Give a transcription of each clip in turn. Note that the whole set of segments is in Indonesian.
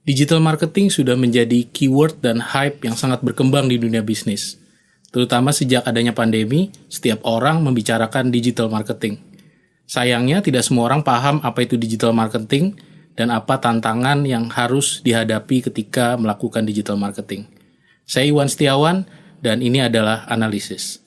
Digital marketing sudah menjadi keyword dan hype yang sangat berkembang di dunia bisnis. Terutama sejak adanya pandemi, setiap orang membicarakan digital marketing. Sayangnya tidak semua orang paham apa itu digital marketing dan apa tantangan yang harus dihadapi ketika melakukan digital marketing. Saya Iwan Setiawan dan ini adalah Analisis.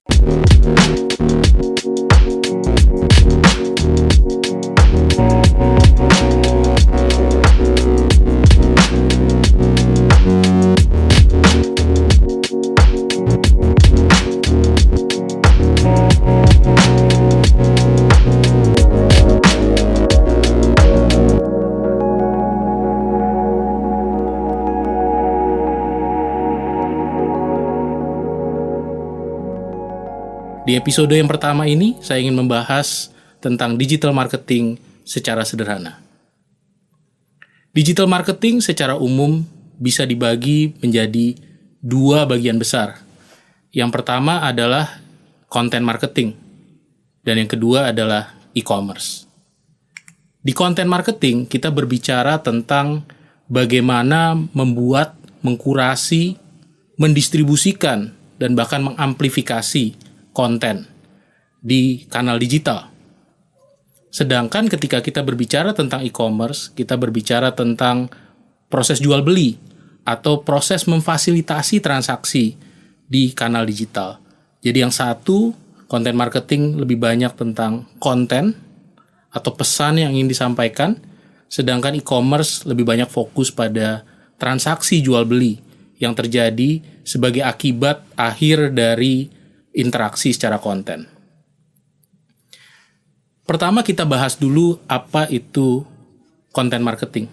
Di episode yang pertama ini, saya ingin membahas tentang digital marketing secara sederhana. Digital marketing secara umum bisa dibagi menjadi dua bagian besar. Yang pertama adalah content marketing, dan yang kedua adalah e-commerce. Di content marketing, kita berbicara tentang bagaimana membuat, mengkurasi, mendistribusikan, dan bahkan mengamplifikasi konten di kanal digital. Sedangkan ketika kita berbicara tentang e-commerce, kita berbicara tentang proses jual beli atau proses memfasilitasi transaksi di kanal digital. Jadi yang satu, content marketing lebih banyak tentang konten atau pesan yang ingin disampaikan, sedangkan e-commerce lebih banyak fokus pada transaksi jual beli yang terjadi sebagai akibat akhir dari interaksi secara konten. Pertama kita bahas dulu apa itu content marketing.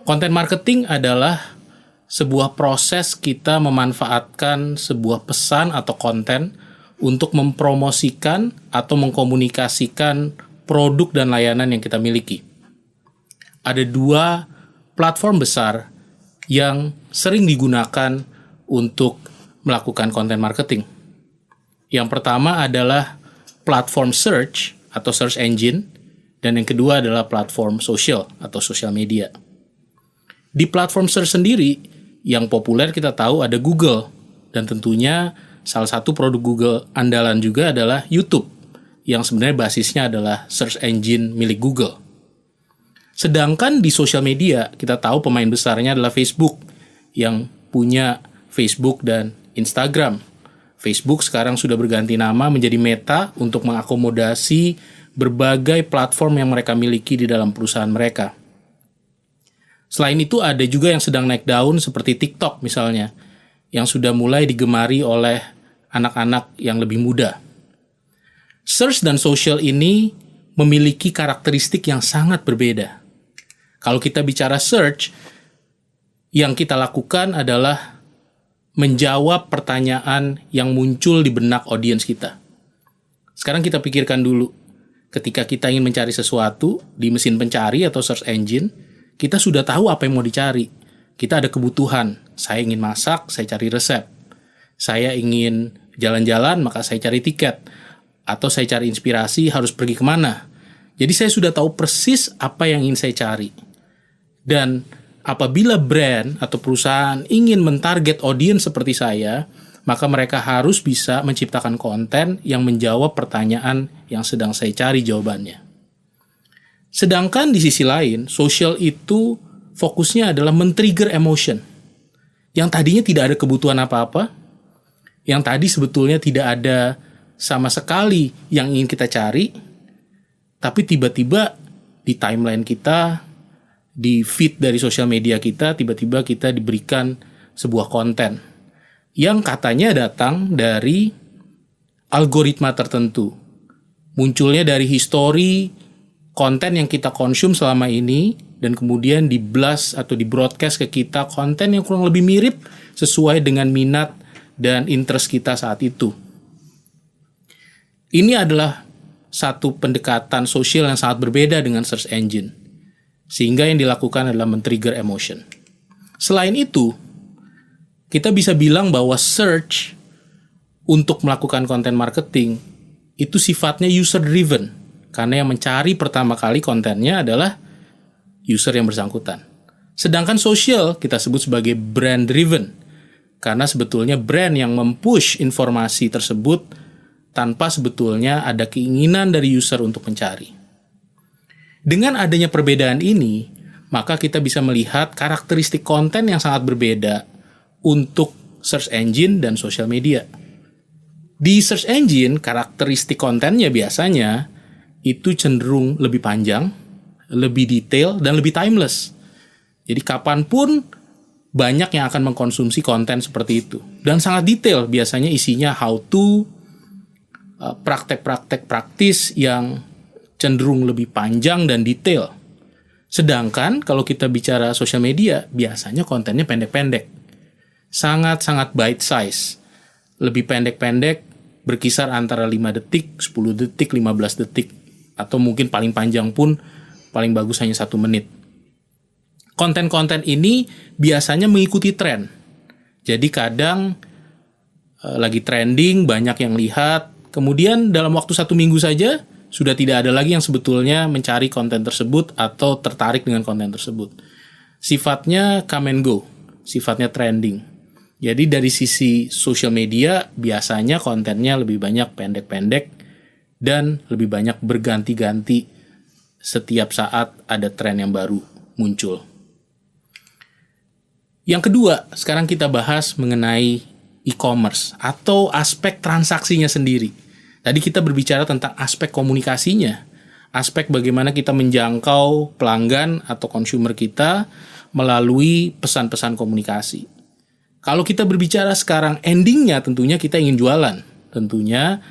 Content marketing adalah sebuah proses kita memanfaatkan sebuah pesan atau konten untuk mempromosikan atau mengkomunikasikan produk dan layanan yang kita miliki. Ada dua platform besar yang sering digunakan untuk melakukan content marketing. Yang pertama adalah platform search atau search engine, dan yang kedua adalah platform social atau social media. Di platform search sendiri, yang populer kita tahu ada Google, dan tentunya salah satu produk Google andalan juga adalah YouTube, yang sebenarnya basisnya adalah search engine milik Google. Sedangkan di social media, kita tahu pemain besarnya adalah Facebook, yang punya Facebook dan Instagram. Facebook sekarang sudah berganti nama menjadi Meta untuk mengakomodasi berbagai platform yang mereka miliki di dalam perusahaan mereka. Selain itu ada juga yang sedang naik daun seperti TikTok misalnya, yang sudah mulai digemari oleh anak-anak yang lebih muda. Search dan social ini memiliki karakteristik yang sangat berbeda. Kalau kita bicara search, yang kita lakukan adalah menjawab pertanyaan yang muncul di benak audiens kita. Sekarang kita pikirkan dulu, ketika kita ingin mencari sesuatu di mesin pencari atau search engine, kita sudah tahu apa yang mau dicari. Kita ada kebutuhan, saya ingin masak, saya cari resep. Saya ingin jalan-jalan, maka saya cari tiket. Atau saya cari inspirasi, harus pergi kemana. Jadi saya sudah tahu persis apa yang ingin saya cari. Dan apabila brand atau perusahaan ingin mentarget audiens seperti saya, maka mereka harus bisa menciptakan konten yang menjawab pertanyaan yang sedang saya cari jawabannya. Sedangkan di sisi lain, social itu fokusnya adalah men-trigger emotion. Yang tadinya tidak ada kebutuhan apa-apa, yang tadi sebetulnya tidak ada sama sekali yang ingin kita cari, tapi tiba-tiba di timeline kita, di feed dari sosial media kita, tiba-tiba kita diberikan sebuah konten yang katanya datang dari algoritma tertentu. Munculnya dari histori konten yang kita konsum selama ini, dan kemudian di-blast atau di-broadcast ke kita konten yang kurang lebih mirip sesuai dengan minat dan interest kita saat itu. Ini adalah satu pendekatan sosial yang sangat berbeda dengan search engine. Sehingga yang dilakukan adalah men-trigger emotion. Selain itu, kita bisa bilang bahwa search untuk melakukan content marketing itu sifatnya user-driven. Karena yang mencari pertama kali kontennya adalah user yang bersangkutan. Sedangkan social kita sebut sebagai brand driven, karena sebetulnya brand yang mempush informasi tersebut tanpa sebetulnya ada keinginan dari user untuk mencari. Dengan adanya perbedaan ini, maka kita bisa melihat karakteristik konten yang sangat berbeda untuk search engine dan social media. Di search engine, karakteristik kontennya biasanya itu cenderung lebih panjang, lebih detail, dan lebih timeless. Jadi kapanpun banyak yang akan mengkonsumsi konten seperti itu. Dan sangat detail, biasanya isinya how to, praktek-praktek praktis yang cenderung lebih panjang dan detail. Sedangkan kalau kita bicara social media, biasanya kontennya pendek-pendek. Sangat-sangat bite size. Lebih pendek-pendek, berkisar antara 5 detik, 10 detik, 15 detik. Atau mungkin paling panjang pun, paling bagus hanya 1 menit. Konten-konten ini biasanya mengikuti tren. Jadi kadang lagi trending, banyak yang lihat. Kemudian dalam waktu 1 minggu saja, sudah tidak ada lagi yang sebetulnya mencari konten tersebut atau tertarik dengan konten tersebut. Sifatnya come and go, sifatnya trending. Jadi dari sisi social media, biasanya kontennya lebih banyak pendek-pendek dan lebih banyak berganti-ganti setiap saat ada tren yang baru muncul. Yang kedua, sekarang kita bahas mengenai e-commerce atau aspek transaksinya sendiri. Tadi kita berbicara tentang aspek komunikasinya, aspek bagaimana kita menjangkau pelanggan atau consumer kita melalui pesan-pesan komunikasi. Kalau kita berbicara sekarang endingnya, tentunya kita ingin jualan. Tentunya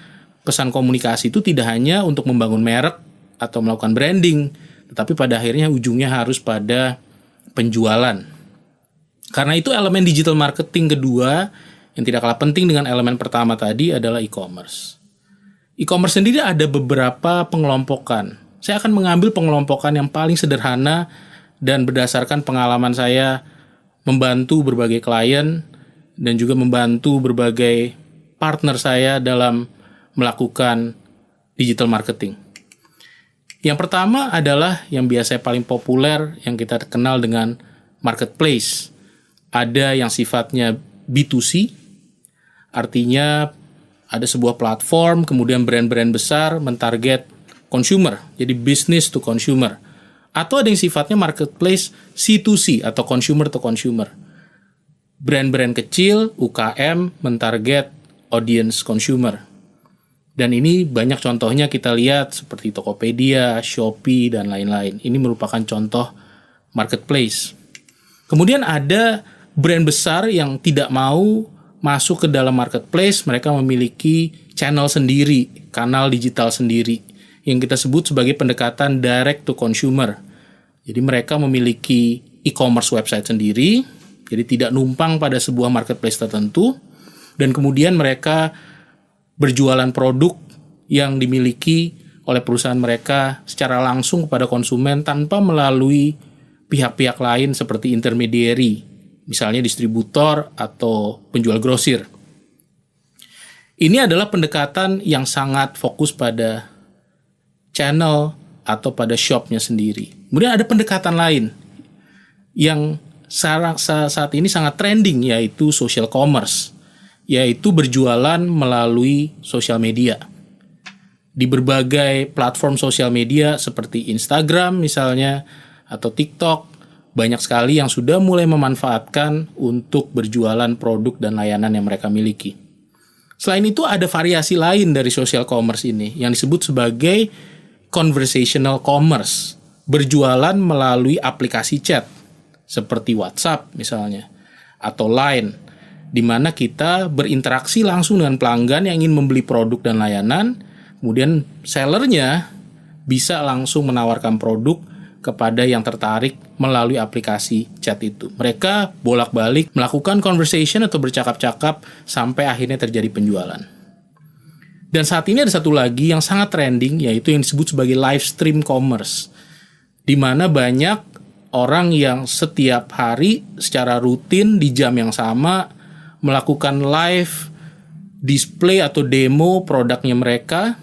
pesan komunikasi itu tidak hanya untuk membangun merek atau melakukan branding, tetapi pada akhirnya ujungnya harus pada penjualan. Karena itu elemen digital marketing kedua yang tidak kalah penting dengan elemen pertama tadi adalah e-commerce. E-commerce sendiri ada beberapa pengelompokan. Saya akan mengambil pengelompokan yang paling sederhana dan berdasarkan pengalaman saya membantu berbagai klien dan juga membantu berbagai partner saya dalam melakukan digital marketing. Yang pertama adalah yang biasanya paling populer yang kita kenal dengan marketplace. Ada yang sifatnya B2C, artinya ada sebuah platform, kemudian brand-brand besar mentarget consumer, jadi business to consumer. Atau ada yang sifatnya marketplace C2C atau consumer to consumer. Brand-brand kecil, UKM, mentarget audience consumer. Dan ini banyak contohnya kita lihat seperti Tokopedia, Shopee, dan lain-lain. Ini merupakan contoh marketplace. Kemudian ada brand besar yang tidak mau masuk ke dalam marketplace, mereka memiliki channel sendiri, kanal digital sendiri, yang kita sebut sebagai pendekatan direct to consumer. Jadi mereka memiliki e-commerce website sendiri, jadi tidak numpang pada sebuah marketplace tertentu, dan kemudian mereka berjualan produk yang dimiliki oleh perusahaan mereka secara langsung kepada konsumen tanpa melalui pihak-pihak lain seperti intermediary, misalnya distributor atau penjual grosir. Ini adalah pendekatan yang sangat fokus pada channel atau pada shopnya sendiri. Kemudian ada pendekatan lain yang saat ini sangat trending, yaitu social commerce, yaitu berjualan melalui sosial media. Di berbagai platform sosial media seperti Instagram misalnya, atau TikTok, banyak sekali yang sudah mulai memanfaatkan untuk berjualan produk dan layanan yang mereka miliki. Selain itu ada variasi lain dari social commerce ini yang disebut sebagai conversational commerce, berjualan melalui aplikasi chat seperti WhatsApp misalnya atau Line, di mana kita berinteraksi langsung dengan pelanggan yang ingin membeli produk dan layanan, kemudian sellernya bisa langsung menawarkan produk kepada yang tertarik melalui aplikasi chat itu. Mereka bolak-balik melakukan conversation atau bercakap-cakap sampai akhirnya terjadi penjualan. Dan saat ini ada satu lagi yang sangat trending, yaitu yang disebut sebagai live stream commerce, di mana banyak orang yang setiap hari secara rutin di jam yang sama melakukan live display atau demo produknya mereka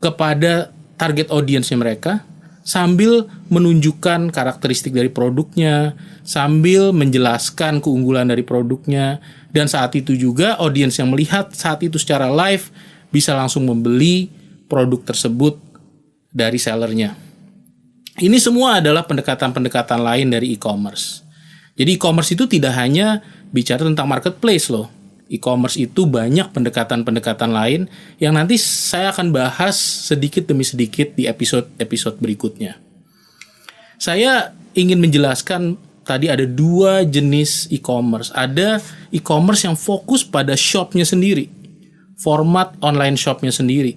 kepada target audience-nya mereka, sambil menunjukkan karakteristik dari produknya, sambil menjelaskan keunggulan dari produknya, dan saat itu juga audiens yang melihat saat itu secara live bisa langsung membeli produk tersebut dari sellernya. Ini semua adalah pendekatan-pendekatan lain dari e-commerce. Jadi e-commerce itu tidak hanya bicara tentang marketplace loh. E-commerce itu banyak pendekatan-pendekatan lain yang nanti saya akan bahas sedikit demi sedikit di episode-episode berikutnya. Saya ingin menjelaskan tadi ada 2 jenis e-commerce. Ada e-commerce yang fokus pada shopnya sendiri, format online shopnya sendiri.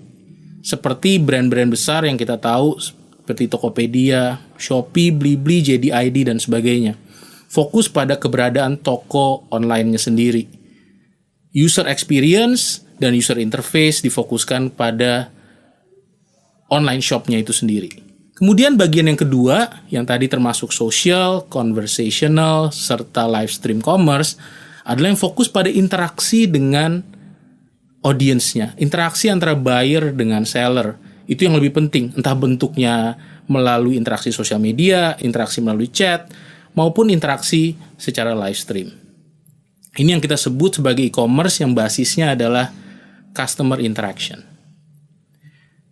Seperti brand-brand besar yang kita tahu seperti Tokopedia, Shopee, Blibli, JD.ID, dan sebagainya. Fokus pada keberadaan toko online-nya sendiri. User experience dan user interface difokuskan pada online shop-nya itu sendiri. Kemudian bagian yang kedua, yang tadi termasuk social, conversational, serta live stream commerce, adalah yang fokus pada interaksi dengan audiensnya. Interaksi antara buyer dengan seller. Itu yang lebih penting, entah bentuknya melalui interaksi sosial media, interaksi melalui chat, maupun interaksi secara live stream. Ini yang kita sebut sebagai e-commerce yang basisnya adalah customer interaction.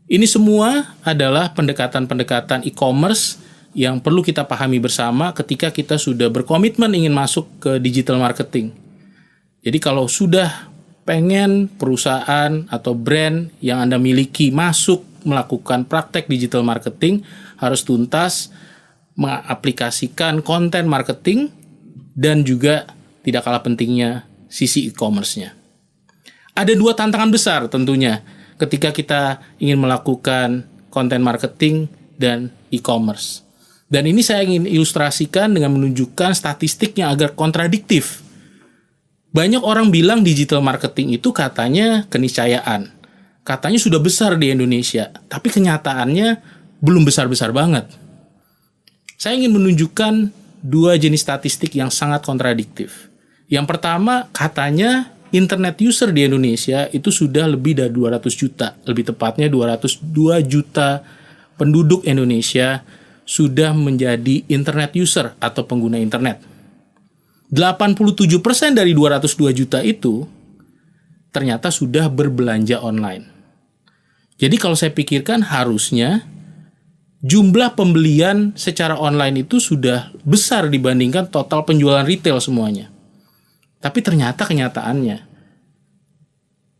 Ini semua adalah pendekatan-pendekatan e-commerce yang perlu kita pahami bersama ketika kita sudah berkomitmen ingin masuk ke digital marketing. Jadi kalau sudah pengen perusahaan atau brand yang Anda miliki masuk melakukan praktek digital marketing, harus tuntas mengaplikasikan konten marketing dan juga tidak kalah pentingnya sisi e-commerce-nya. Ada 2 tantangan besar tentunya ketika kita ingin melakukan konten marketing dan e-commerce. Dan ini saya ingin ilustrasikan dengan menunjukkan statistik yang agak kontradiktif. Banyak orang bilang digital marketing itu katanya keniscayaan. Katanya sudah besar di Indonesia, tapi kenyataannya belum besar-besar banget. Saya ingin menunjukkan 2 jenis statistik yang sangat kontradiktif. Yang pertama, katanya internet user di Indonesia itu sudah lebih dari 200 juta. Lebih tepatnya 202 juta penduduk Indonesia sudah menjadi internet user atau pengguna internet. 87% dari 202 juta itu ternyata sudah berbelanja online. Jadi kalau saya pikirkan harusnya jumlah pembelian secara online itu sudah besar dibandingkan total penjualan retail semuanya. Tapi ternyata kenyataannya,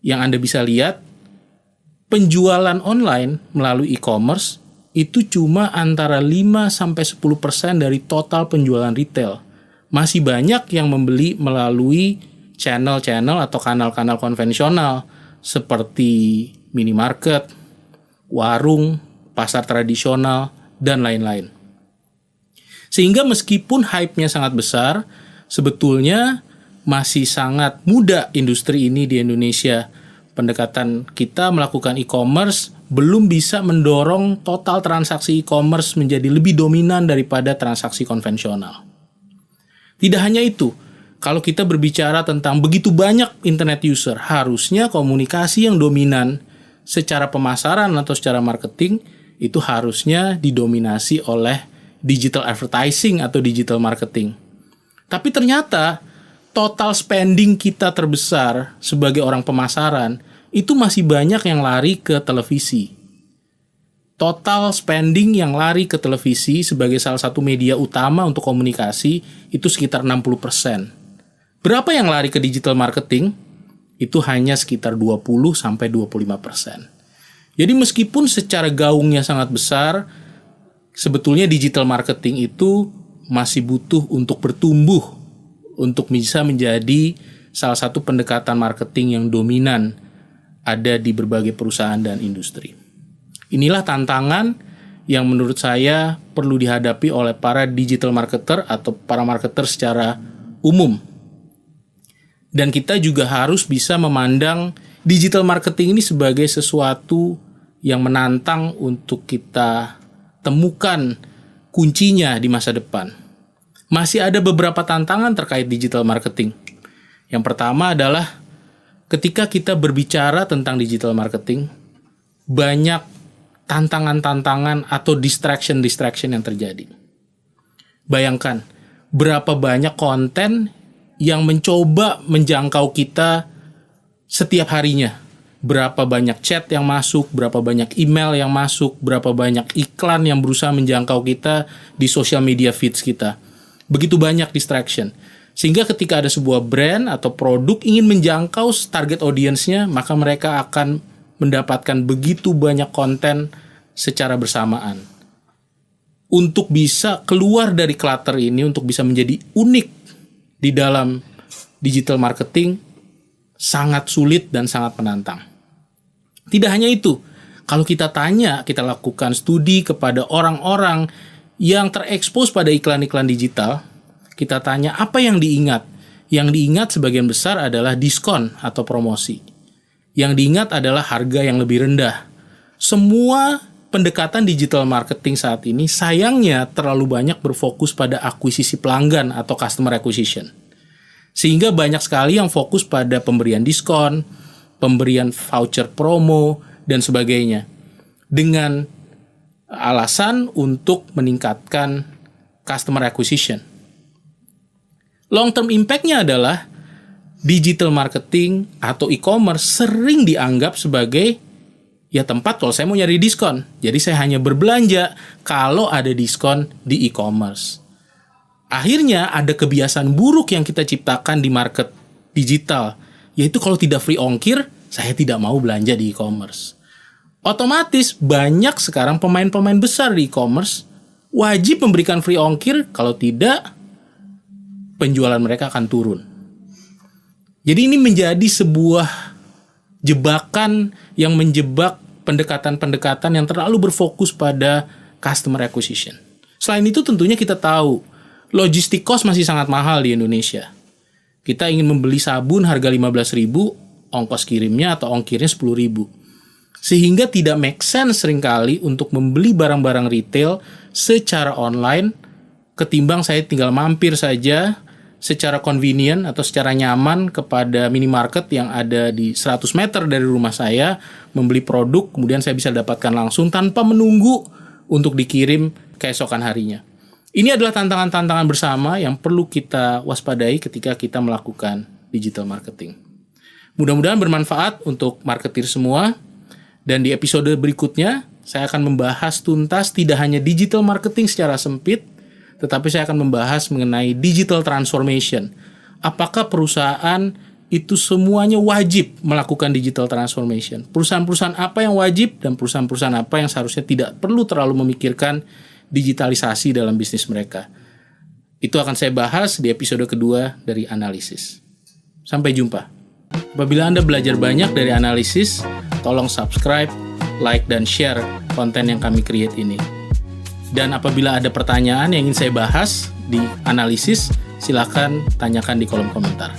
yang Anda bisa lihat, penjualan online melalui e-commerce itu cuma antara 5-10% dari total penjualan retail. Masih banyak yang membeli melalui channel-channel atau kanal-kanal konvensional seperti minimarket, warung, pasar tradisional, dan lain-lain. Sehingga meskipun hype-nya sangat besar, sebetulnya masih sangat muda industri ini di Indonesia. Pendekatan kita melakukan e-commerce belum bisa mendorong total transaksi e-commerce menjadi lebih dominan daripada transaksi konvensional. Tidak hanya itu, kalau kita berbicara tentang begitu banyak internet user, harusnya komunikasi yang dominan secara pemasaran atau secara marketing itu harusnya didominasi oleh digital advertising atau digital marketing. Tapi ternyata total spending kita terbesar sebagai orang pemasaran itu masih banyak yang lari ke televisi. Total spending yang lari ke televisi sebagai salah satu media utama untuk komunikasi itu sekitar 60%. Berapa yang lari ke digital marketing? Itu hanya sekitar 20-25%. Jadi meskipun secara gaungnya sangat besar, sebetulnya digital marketing itu masih butuh untuk bertumbuh, untuk bisa menjadi salah satu pendekatan marketing yang dominan ada di berbagai perusahaan dan industri. Inilah tantangan yang menurut saya perlu dihadapi oleh para digital marketer atau para marketer secara umum. Dan kita juga harus bisa memandang digital marketing ini sebagai sesuatu yang menantang untuk kita temukan kuncinya di masa depan. Masih ada beberapa tantangan terkait digital marketing. Yang pertama adalah ketika kita berbicara tentang digital marketing, banyak tantangan-tantangan atau distraction yang terjadi. Bayangkan, berapa banyak konten yang mencoba menjangkau kita setiap harinya. Berapa banyak chat yang masuk, berapa banyak email yang masuk, berapa banyak iklan yang berusaha menjangkau kita di social media feeds kita. Begitu banyak distraction. Sehingga ketika ada sebuah brand atau produk ingin menjangkau target audience-nya, maka mereka akan mendapatkan begitu banyak konten secara bersamaan. Untuk bisa keluar dari clutter ini, untuk bisa menjadi unik di dalam digital marketing, sangat sulit dan sangat menantang. Tidak hanya itu, kalau kita lakukan studi kepada orang-orang yang terekspos pada iklan-iklan digital, kita tanya apa yang diingat. Yang diingat sebagian besar adalah diskon atau promosi. Yang diingat adalah harga yang lebih rendah. Semua pendekatan digital marketing saat ini sayangnya terlalu banyak berfokus pada akuisisi pelanggan atau customer acquisition. Sehingga banyak sekali yang fokus pada pemberian diskon, pemberian voucher promo, dan sebagainya. Dengan alasan untuk meningkatkan customer acquisition. Long term impact-nya adalah digital marketing atau e-commerce sering dianggap sebagai tempat kalau saya mau nyari diskon. Jadi saya hanya berbelanja kalau ada diskon di e-commerce. Akhirnya ada kebiasaan buruk yang kita ciptakan di market digital, yaitu kalau tidak free ongkir, saya tidak mau belanja di e-commerce. Otomatis banyak sekarang pemain-pemain besar di e-commerce wajib memberikan free ongkir, kalau tidak penjualan mereka akan turun. Jadi ini menjadi sebuah jebakan yang menjebak pendekatan-pendekatan yang terlalu berfokus pada customer acquisition. Selain itu tentunya kita tahu logistik cost masih sangat mahal di Indonesia. Kita ingin membeli sabun harga 15.000, ongkos kirimnya atau ongkirnya 10.000. Sehingga tidak make sense seringkali untuk membeli barang-barang retail secara online ketimbang saya tinggal mampir saja secara convenient atau secara nyaman kepada minimarket yang ada di 100 meter dari rumah saya, membeli produk, kemudian saya bisa dapatkan langsung tanpa menunggu untuk dikirim keesokan harinya. Ini adalah tantangan-tantangan bersama yang perlu kita waspadai ketika kita melakukan digital marketing. Mudah-mudahan bermanfaat untuk marketer semua. Dan di episode berikutnya, saya akan membahas tuntas tidak hanya digital marketing secara sempit, tetapi saya akan membahas mengenai digital transformation. Apakah perusahaan itu semuanya wajib melakukan digital transformation? Perusahaan-perusahaan apa yang wajib dan perusahaan-perusahaan apa yang seharusnya tidak perlu terlalu memikirkan digitalisasi dalam bisnis mereka. Itu akan saya bahas di episode kedua dari analisis. Sampai jumpa. Apabila Anda belajar banyak dari analisis, tolong subscribe, like, dan share konten yang kami create ini. Dan apabila ada pertanyaan yang ingin saya bahas di analisis, silakan tanyakan di kolom komentar.